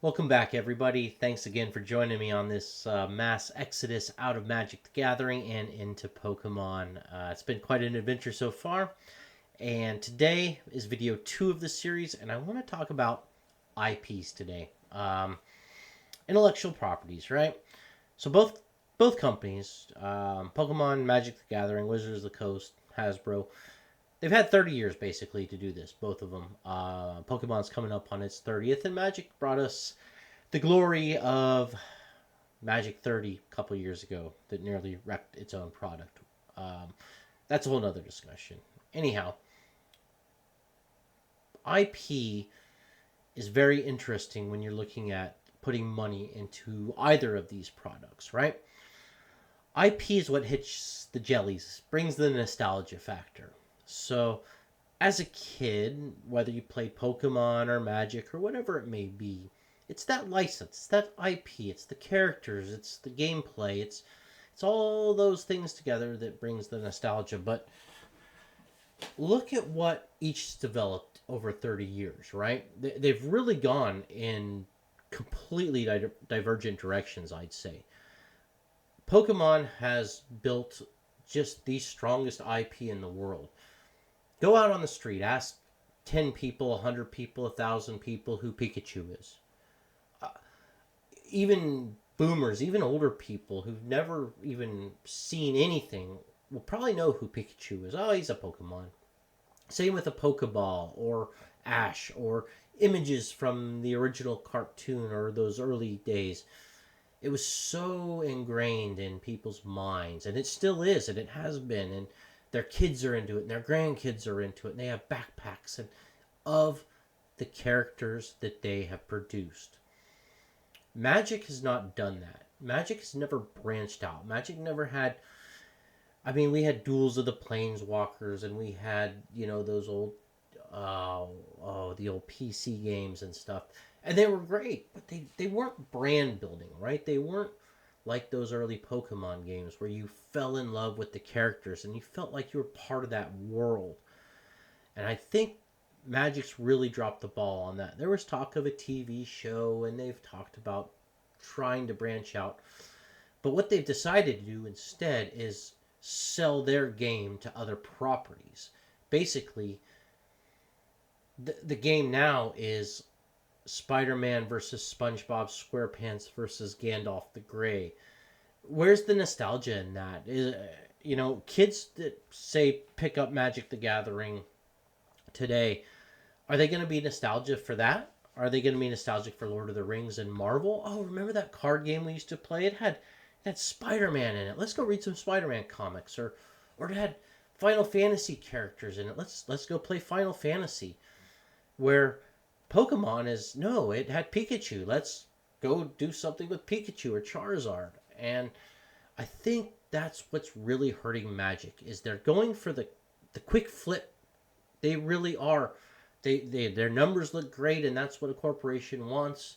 Welcome back, everybody. Thanks again for joining me on this mass exodus out of Magic the Gathering and into Pokemon. It's been quite an adventure so far, and today is video 2 of the series, and I want to talk about IPs today. Intellectual properties, right? So both companies, Pokemon, Magic the Gathering, Wizards of the Coast, Hasbro, they've had 30 years basically to do this, both of them. Pokemon's coming up on its 30th, and Magic brought us the glory of Magic 30 a couple years ago that nearly wrecked its own product. Um, that's a whole nother discussion. Anyhow, IP is very interesting when you're looking at putting money into either of these products, right? IP is what hits the jellies, brings the nostalgia factor. So, as a kid, whether you played Pokemon or Magic or whatever it may be, it's that license, it's that IP, it's the characters, it's the gameplay, it's all those things together that brings the nostalgia. But look at what each developed over 30 years, right? They've really gone in completely divergent directions, I'd say. Pokemon has built just the strongest IP in the world. Go out on the street, ask 10 people, 100 people, 1,000 people who Pikachu is. Uh, Even boomers, even older people who've never even seen anything will probably know who Pikachu is. Oh, he's a Pokemon. Same with a Pokeball or Ash or images from the original cartoon or those early days. It was so ingrained in people's minds, and it still is, and it has been, and their kids are into it, and their grandkids are into it, and they have backpacks and of the characters that they have produced. Magic has not done that. Magic has never branched out. Magic never had. I mean, we had Duels of the Planeswalkers, and we had those old, the old PC games and stuff, and they were great, but they weren't brand building, right? They weren't like those early Pokemon games where you fell in love with the characters and you felt like you were part of that world. And I think Magic's really dropped the ball on that. There was talk of a TV show, and they've talked about trying to branch out. But what they've decided to do instead is sell their game to other properties. Basically, the game now is Spider-Man versus SpongeBob SquarePants versus Gandalf the Grey. Where's the nostalgia in that? Kids that say pick up Magic the Gathering today, are they going to be nostalgia for that? Are they going to be nostalgic for Lord of the Rings and Marvel? Oh, remember that card game we used to play? It had Spider-Man in it. Let's go read some Spider-Man comics, or it had Final Fantasy characters in it. Let's go play Final Fantasy. Where Pokemon is no, it had Pikachu. Let's go do something with Pikachu or Charizard. And I think that's what's really hurting Magic is they're going for the quick flip. They really are. Their numbers look great, and that's what a corporation wants,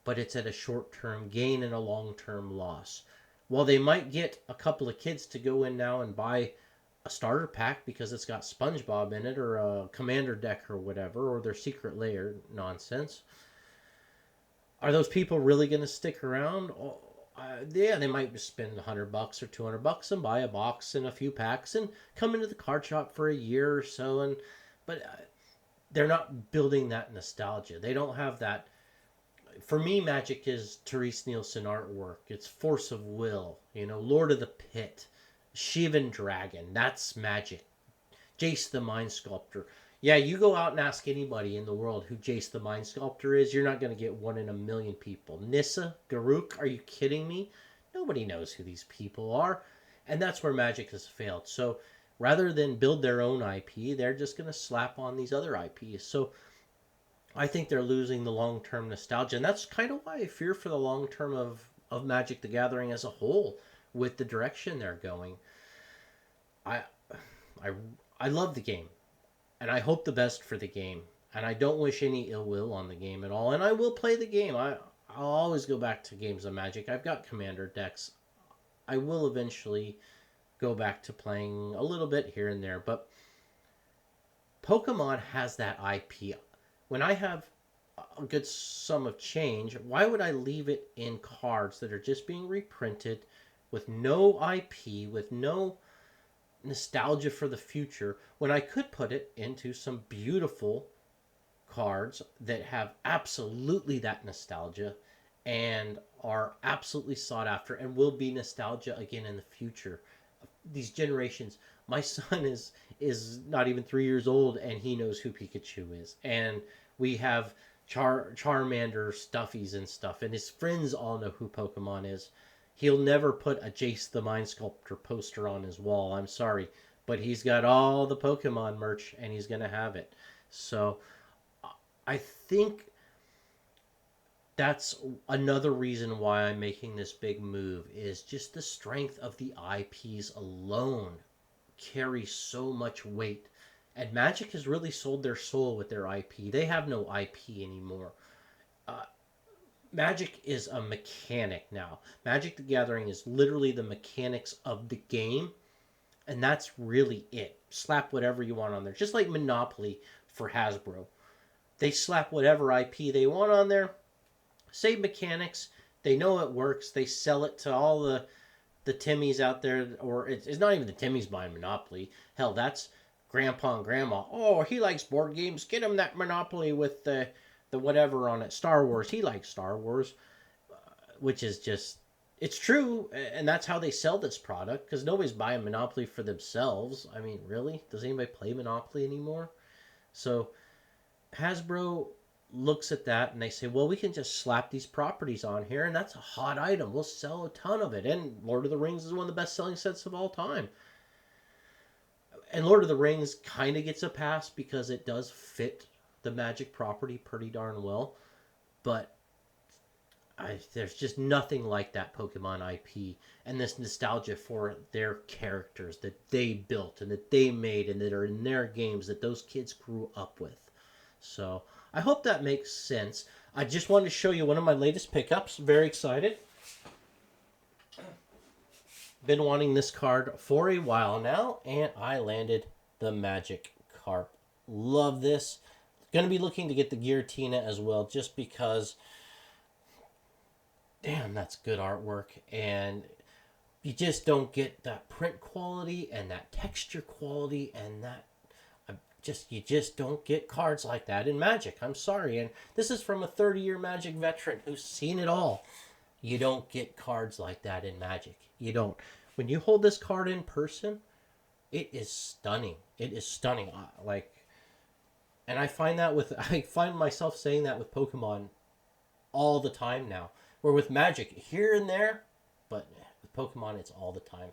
but it's at a short-term gain and a long-term loss. While they might get a couple of kids to go in now and buy a starter pack because it's got SpongeBob in it, or a commander deck or whatever, or their secret lair nonsense, are those people really going to stick around? Oh, yeah, they might spend $100 or $200 and buy a box and a few packs and come into the card shop for a year or so, but they're not building that nostalgia. They don't have that. For me, Magic is Therese Nielsen artwork. It's Force of Will, Lord of the Pit, Shivan Dragon. That's Magic. Jace the Mind Sculptor. Yeah, you go out and ask anybody in the world who Jace the Mind Sculptor is, you're not going to get one in a million people. Nissa, Garuk, are you kidding me? Nobody knows who these people are. And that's where Magic has failed. So rather than build their own IP, they're just going to slap on these other IPs. So I think they're losing the long term nostalgia. And that's kind of why I fear for the long term of Magic the Gathering as a whole with the direction they're going. I I I love the game, and I hope the best for the game, and I don't wish any ill will on the game at all. And I will play the game. I'll always go back to games of Magic. I've got commander decks. I will eventually go back to playing a little bit here and there, but Pokemon has that IP. When I have a good sum of change, why would I leave it in cards that are just being reprinted with no IP, with no nostalgia for the future, when I could put it into some beautiful cards that have absolutely that nostalgia and are absolutely sought after and will be nostalgia again in the future. These generations, my son is not even 3 years old and he knows who Pikachu is, and we have Charmander stuffies and stuff, and his friends all know who Pokemon is. He'll never put a Jace the Mind Sculptor poster on his wall. I'm sorry, but he's got all the Pokemon merch and he's gonna have it. So I think that's another reason why I'm making this big move, is just the strength of the IPs alone carry so much weight. And Magic has really sold their soul with their IP. They have no IP anymore. Uh, Magic is a mechanic now. Magic the Gathering is literally the mechanics of the game, and that's really it. Slap whatever you want on there. Just like Monopoly for Hasbro. They slap whatever IP they want on there. Same mechanics. They know it works. They sell it to all the Timmies out there, or it's not even the Timmies buying Monopoly. Hell, that's Grandpa and Grandma. Oh, he likes board games. Get him that Monopoly with the whatever on it. Star Wars. He likes Star Wars, which is just, it's true, and that's how they sell this product, because nobody's buying Monopoly for themselves. I mean, really? Does anybody play Monopoly anymore? So Hasbro looks at that and they say, well, we can just slap these properties on here, and that's a hot item. We'll sell a ton of it. And Lord of the Rings is one of the best selling sets of all time. And Lord of the Rings kind of gets a pass because it does fit the Magic property pretty darn well. But there's just nothing like that Pokemon IP and this nostalgia for their characters that they built and that they made and that are in their games that those kids grew up with. So I hope that makes sense. I just wanted to show you one of my latest pickups. Very excited. Been wanting this card for a while now, and I landed the Magic Carp. Love this. Going to be looking to get the Giratina as well, just because, damn, that's good artwork. And you just don't get that print quality and that texture quality and that you just don't get cards like that in Magic. I'm sorry. And this is from a 30-year Magic veteran who's seen it all. You don't get cards like that in Magic. You don't. When you hold this card in person, it is stunning. It is stunning. And I find myself saying that with Pokemon all the time now. Where with Magic, here and there, but with Pokemon, it's all the time.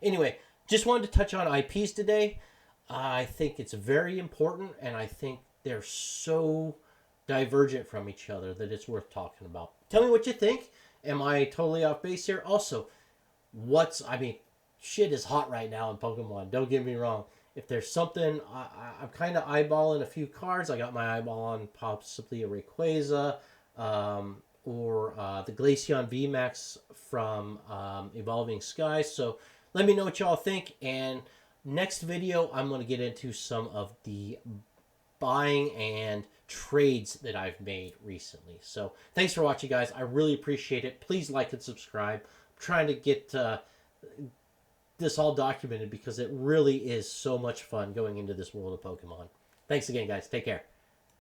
Anyway, just wanted to touch on IPs today. I think it's very important, and I think they're so divergent from each other that it's worth talking about. Tell me what you think. Am I totally off base here? Also, shit is hot right now in Pokemon. Don't get me wrong. If there's something, I'm kind of eyeballing a few cards. I got my eyeball on possibly a Rayquaza, or the Glaceon VMAX from Evolving Skies. So let me know what y'all think, and next video, I'm going to get into some of the buying and trades that I've made recently. So thanks for watching, guys. I really appreciate it. Please like and subscribe. I'm trying to get this all documented because it really is so much fun going into this world of Pokemon. Thanks again, guys. Take care.